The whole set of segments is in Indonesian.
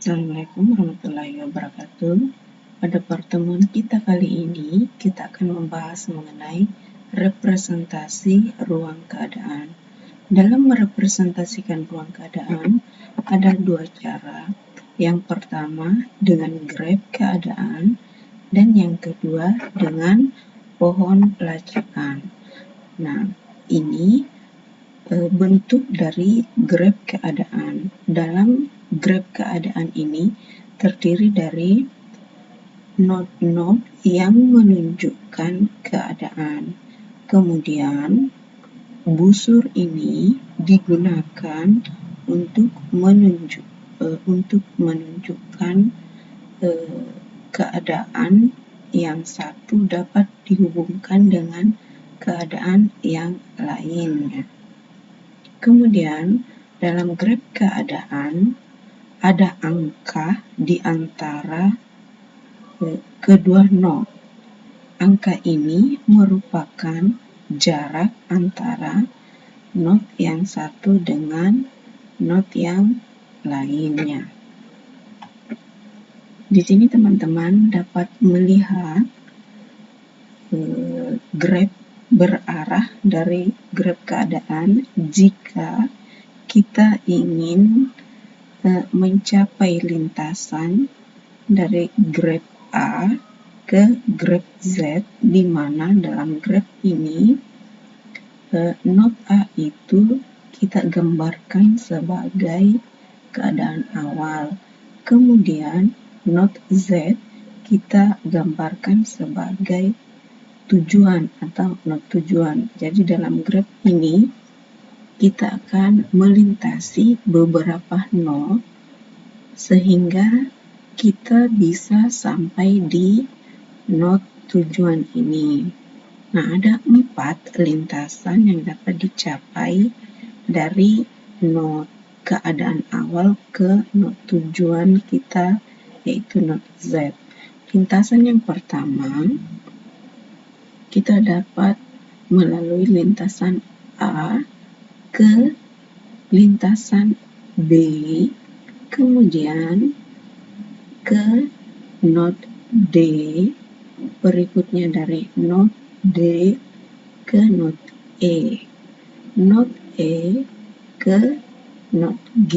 Assalamualaikum warahmatullahi wabarakatuh. Pada pertemuan kita kali ini, kita akan membahas mengenai representasi ruang keadaan. Dalam merepresentasikan ruang keadaan, ada dua cara. Yang pertama dengan graf keadaan, dan yang kedua dengan pohon pelacakan. Nah, ini bentuk dari graf keadaan. Dalam graf keadaan ini terdiri dari not yang menunjukkan keadaan. Kemudian busur ini digunakan untuk menunjukkan keadaan yang satu dapat dihubungkan dengan keadaan yang lainnya. Kemudian dalam graf keadaan ada angka di antara kedua not. Angka ini merupakan jarak antara not yang satu dengan not yang lainnya. Di sini teman-teman dapat melihat graf berarah dari graf keadaan jika kita ingin mencapai lintasan dari graf A ke graf Z, di mana dalam graf ini not A itu kita gambarkan sebagai keadaan awal, kemudian not Z kita gambarkan sebagai tujuan atau not tujuan. Jadi dalam graf ini kita akan melintasi beberapa not sehingga kita bisa sampai di not tujuan ini. Nah, ada 4 lintasan yang dapat dicapai dari not keadaan awal ke not tujuan kita, yaitu not Z. Lintasan yang pertama, kita dapat melalui lintasan A ke lintasan B, kemudian ke not D, berikutnya dari not D ke not E, not E ke not G,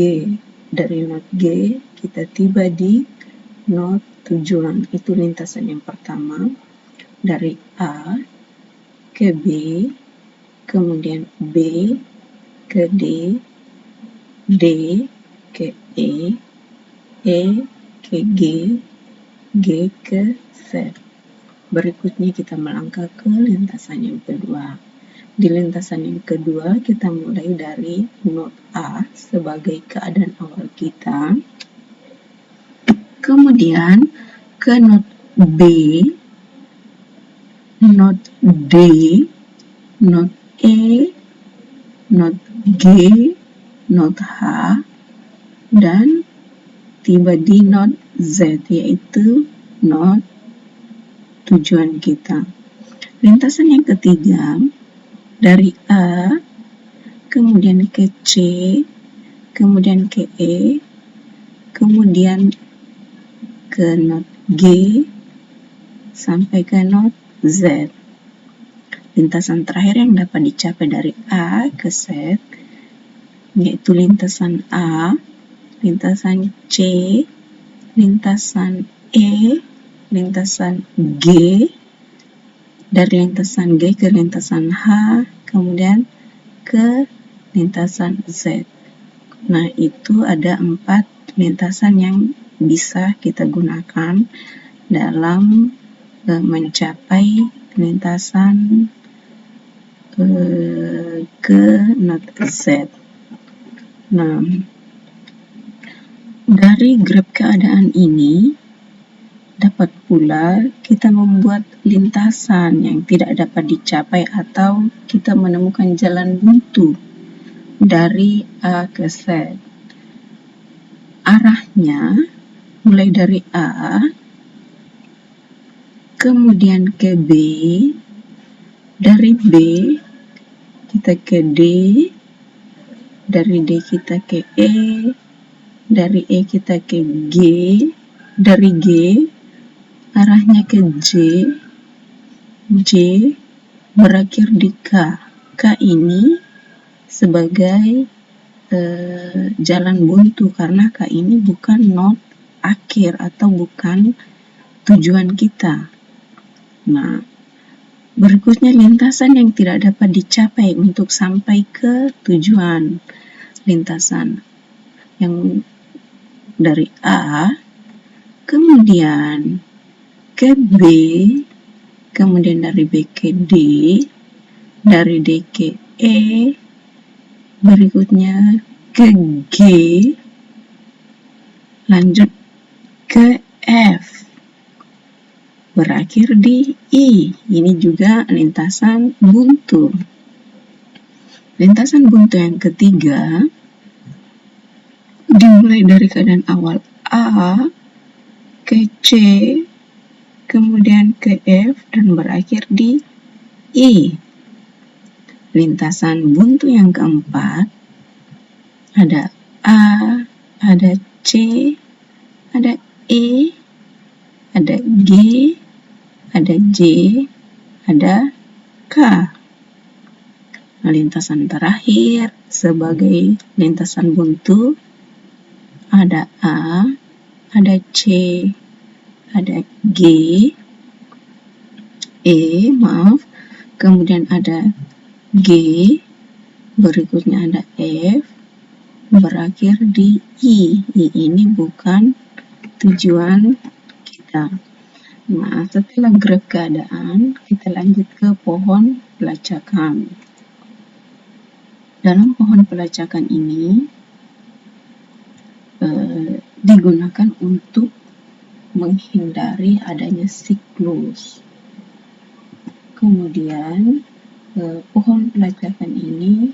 dari not G kita tiba di not tujuan. Itu lintasan yang pertama, dari A ke B, kemudian B ke D, D ke E ke G, G ke Z. Berikutnya kita melangkah ke lintasan yang kedua. Di lintasan yang kedua kita mulai dari not A sebagai keadaan awal kita, kemudian ke not B, not D, not E, not G, not H, dan tiba di not Z, yaitu not tujuan kita. Lintasan yang ketiga, dari A, kemudian ke C, kemudian ke E, kemudian ke not G, sampai ke not Z. Lintasan terakhir yang dapat dicapai dari A ke Z, yaitu lintasan A, lintasan C, lintasan E, lintasan G, dari lintasan G ke lintasan H, kemudian ke lintasan Z. Nah, itu ada 4 lintasan yang bisa kita gunakan dalam mencapai lintasan ke not Z. Nah, dari graf keadaan ini dapat pula kita membuat lintasan yang tidak dapat dicapai atau kita menemukan jalan buntu dari A ke Z. Arahnya mulai dari A, kemudian ke B, dari B kita ke D, dari D kita ke E, dari E kita ke G, dari G arahnya ke J berakhir di K. K ini sebagai jalan buntu karena K ini bukan not akhir atau bukan tujuan kita. Nah, berikutnya lintasan yang tidak dapat dicapai untuk sampai ke tujuan. Lintasan yang dari A, kemudian ke B, kemudian dari B ke D, dari D ke E, berikutnya ke G, lanjut ke F, berakhir di I. Ini juga lintasan buntu. Lintasan buntu yang ketiga dimulai dari keadaan awal A ke C, kemudian ke F, dan berakhir di I. Lintasan buntu yang keempat ada A, ada C, ada E, ada G, ada J, ada K. Nah, lintasan terakhir sebagai lintasan buntu ada A, ada C, ada G, kemudian ada G, berikutnya ada F, berakhir di I. I ini bukan tujuan kita. Nah, setelah graf keadaan, kita lanjut ke pohon pelacakan. Dalam pohon pelacakan ini digunakan untuk menghindari adanya siklus. Kemudian pohon pelacakan ini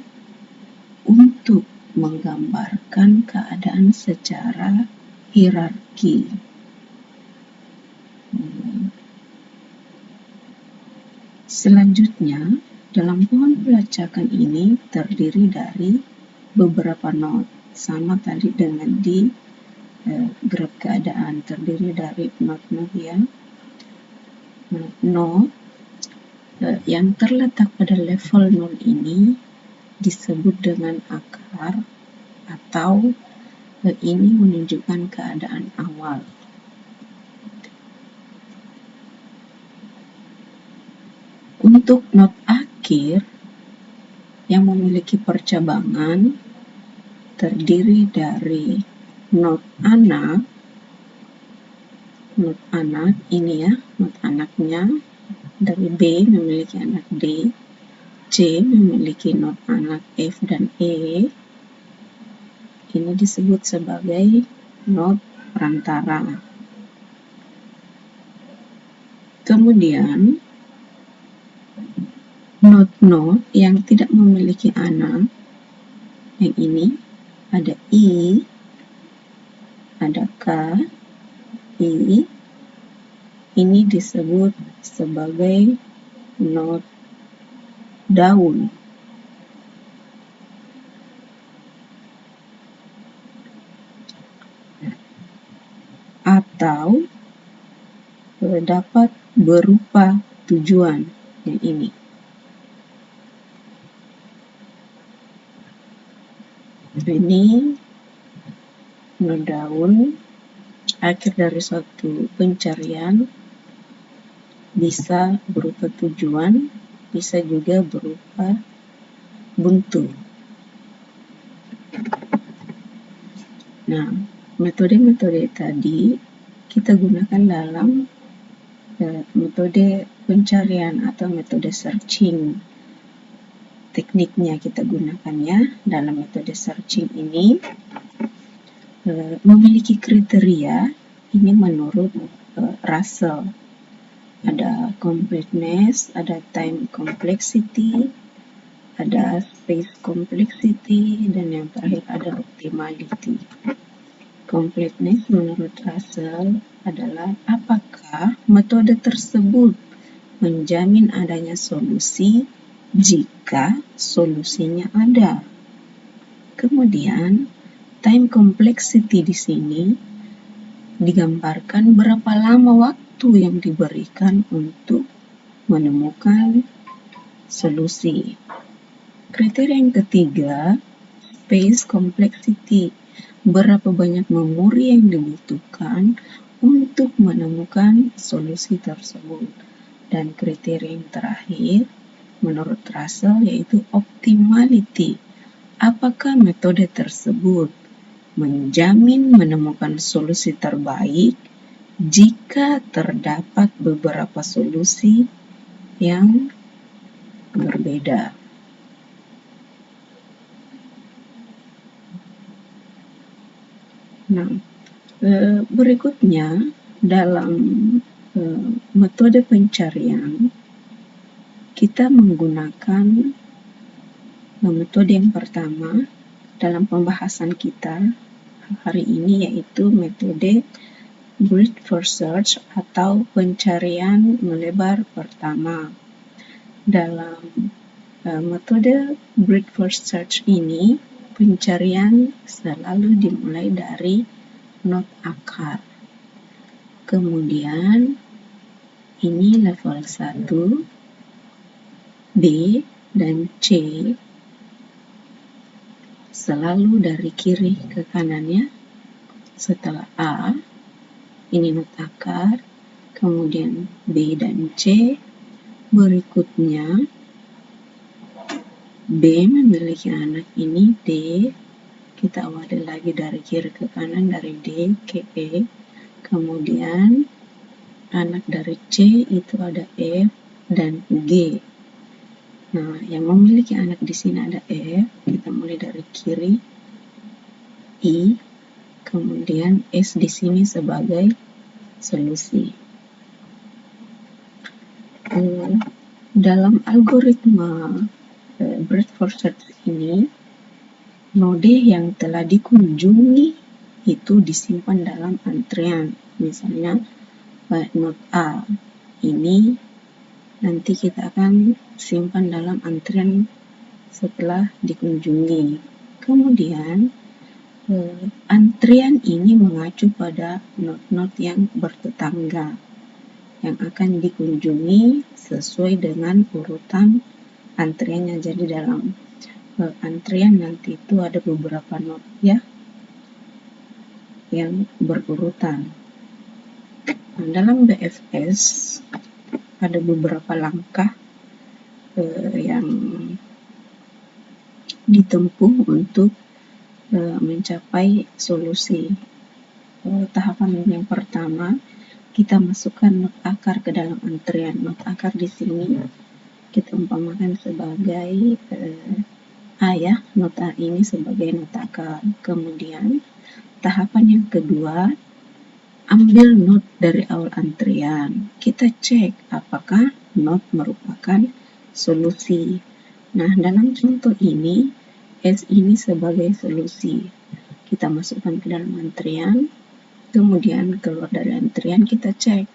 untuk menggambarkan keadaan secara hierarki. Selanjutnya, dalam pohon pelacakan ini terdiri dari beberapa not, sama tadi dengan di graf keadaan, terdiri dari not-not yang terletak pada level 0 ini disebut dengan akar, atau ini menunjukkan keadaan awal. Untuk not akhir yang memiliki percabangan terdiri dari not anak ini ya, not anaknya dari B memiliki anak D, C memiliki not anak F dan E, ini disebut sebagai not perantara. Kemudian not yang tidak memiliki anak, yang ini ada I, ada K, I, ini disebut sebagai not daun. Atau dapat berupa tujuan, yang ini. Ini not daun, akhir dari suatu pencarian, bisa berupa tujuan, bisa juga berupa buntu. Nah, metode-metode tadi kita gunakan dalam metode pencarian atau metode searching. Tekniknya kita gunakan ya. Dalam metode searching ini memiliki kriteria, ini menurut Russell. Ada completeness, ada time complexity, ada space complexity, dan yang terakhir ada optimality. Completeness menurut Russell adalah apakah metode tersebut menjamin adanya solusi jika solusinya ada. Kemudian time complexity di sini digambarkan berapa lama waktu yang diberikan untuk menemukan solusi. Kriteria yang ketiga, space complexity. Berapa banyak memori yang dibutuhkan untuk menemukan solusi tersebut. Dan kriteria yang terakhir, menurut Russell, yaitu optimality. Apakah metode tersebut menjamin menemukan solusi terbaik jika terdapat beberapa solusi yang berbeda. Nah, berikutnya dalam metode pencarian kita menggunakan metode yang pertama dalam pembahasan kita hari ini, yaitu metode breadth first search atau pencarian melebar pertama. Dalam metode breadth first search ini, pencarian selalu dimulai dari node akar. Kemudian ini level 1, B dan C selalu dari kiri ke kanannya. Setelah A, ini node akar, kemudian B dan C. Berikutnya B memiliki anak ini D, kita awali lagi dari kiri ke kanan, dari D ke E. Kemudian anak dari C itu ada F dan G. Nah, yang memiliki anak di sini ada F, kita mulai dari kiri, I, kemudian S di sini sebagai solusi. Dalam algoritma breadth first search ini, node yang telah dikunjungi itu disimpan dalam antrian. Misalnya node A ini nanti kita akan simpan dalam antrian setelah dikunjungi. Kemudian antrian ini mengacu pada node-node yang bertetangga yang akan dikunjungi sesuai dengan urutan antriannya. Jadi dalam antrian nanti itu ada beberapa node ya yang berurutan. Nah, dalam BFS ada beberapa langkah yang ditempuh untuk mencapai solusi. Tahapan yang pertama, kita masukkan node akar ke dalam antrian. Node akar di sini kita umpamakan sebagai A ya, node A ini sebagai node akar. Kemudian tahapan yang kedua, ambil node dari awal antrian. Kita cek apakah node merupakan solusi. Nah, dalam contoh ini, S ini sebagai solusi. Kita masukkan ke dalam antrian, kemudian keluar dari antrian kita cek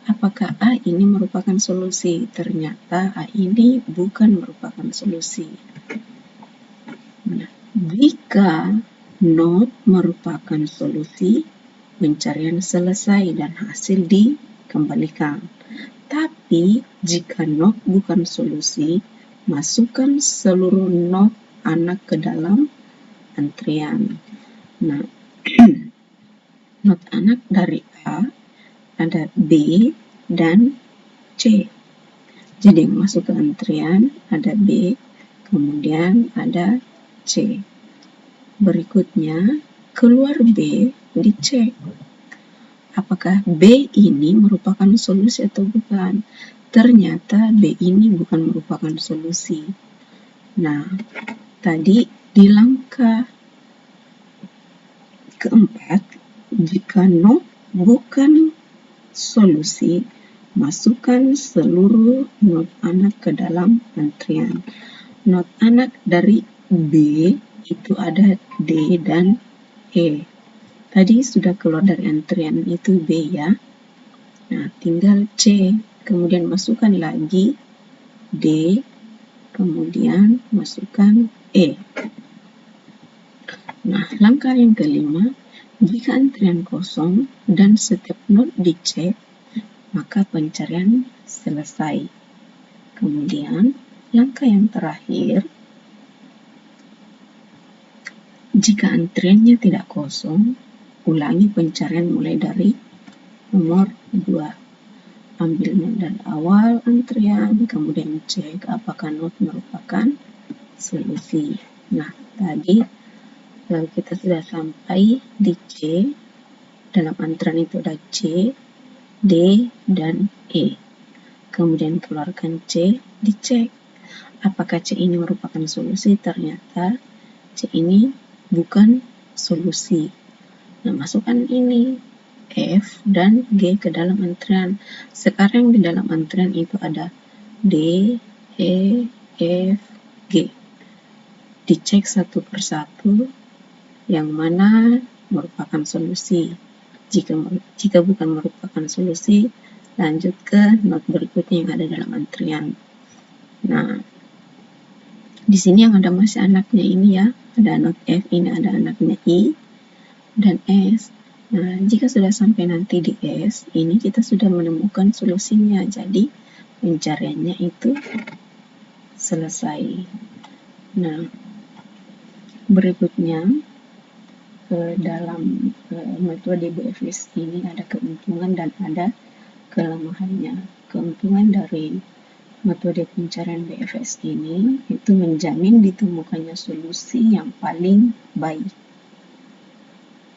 apakah A ini merupakan solusi. Ternyata A ini bukan merupakan solusi. Nah, jika node merupakan solusi, pencarian selesai dan hasil dikembalikan. Tapi jika node bukan solusi, masukkan seluruh node anak ke dalam antrian. Nah, node anak dari A ada B dan C. Jadi yang masuk ke antrian ada B, kemudian ada C. Berikutnya, keluar B, dicek apakah B ini merupakan solusi atau bukan. Ternyata B ini bukan merupakan solusi. Nah, tadi di langkah keempat, jika node bukan solusi, masukkan seluruh node anak ke dalam antrian. Node anak dari B itu ada D dan E. Tadi sudah keluar dari antrian itu B ya. Nah, tinggal C. Kemudian masukkan lagi D, kemudian masukkan E. Nah, langkah yang kelima, jika antrian kosong dan setiap not dicek, maka pencarian selesai. Kemudian, langkah yang terakhir, jika antriannya tidak kosong, ulangi pencarian mulai dari nomor 2. Ambil not dari awal antrian, kemudian cek apakah not merupakan solusi. Nah, tadi kita sudah sampai di C. Dalam antrian itu ada C, D, dan E. Kemudian keluarkan C, dicek apakah C ini merupakan solusi. Ternyata C ini bukan solusi. Nah, masukkan ini F dan G ke dalam antrian. Sekarang di dalam antrian itu ada D, E, F, G. Dicek satu persatu yang mana merupakan solusi. Jika bukan merupakan solusi, lanjut ke not berikutnya yang ada dalam antrian. Nah, di sini yang ada masih anaknya ini ya, ada not F, ini ada anaknya I dan S. Nah, jika sudah sampai nanti di S, ini kita sudah menemukan solusinya. Jadi, pencariannya itu selesai. Nah, berikutnya, dalam metode BFS ini ada keuntungan dan ada kelemahannya. Keuntungan dari metode pencarian BFS ini itu menjamin ditemukannya solusi yang paling baik.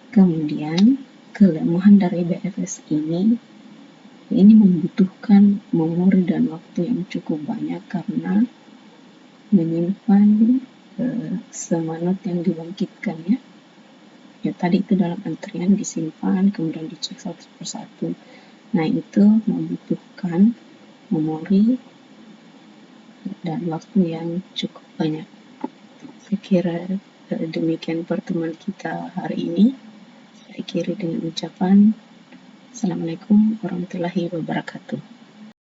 Kemudian, kelemahan dari BFS ini membutuhkan memori dan waktu yang cukup banyak karena menyimpan semua not yang dibangkitkan ya. Ya, tadi itu dalam antrian disimpan, kemudian dicek satu persatu. Nah, itu membutuhkan memori dan waktu yang cukup banyak. Saya kira demikian pertemuan kita hari ini. Saya akhiri dengan ucapan Assalamualaikum warahmatullahi wabarakatuh.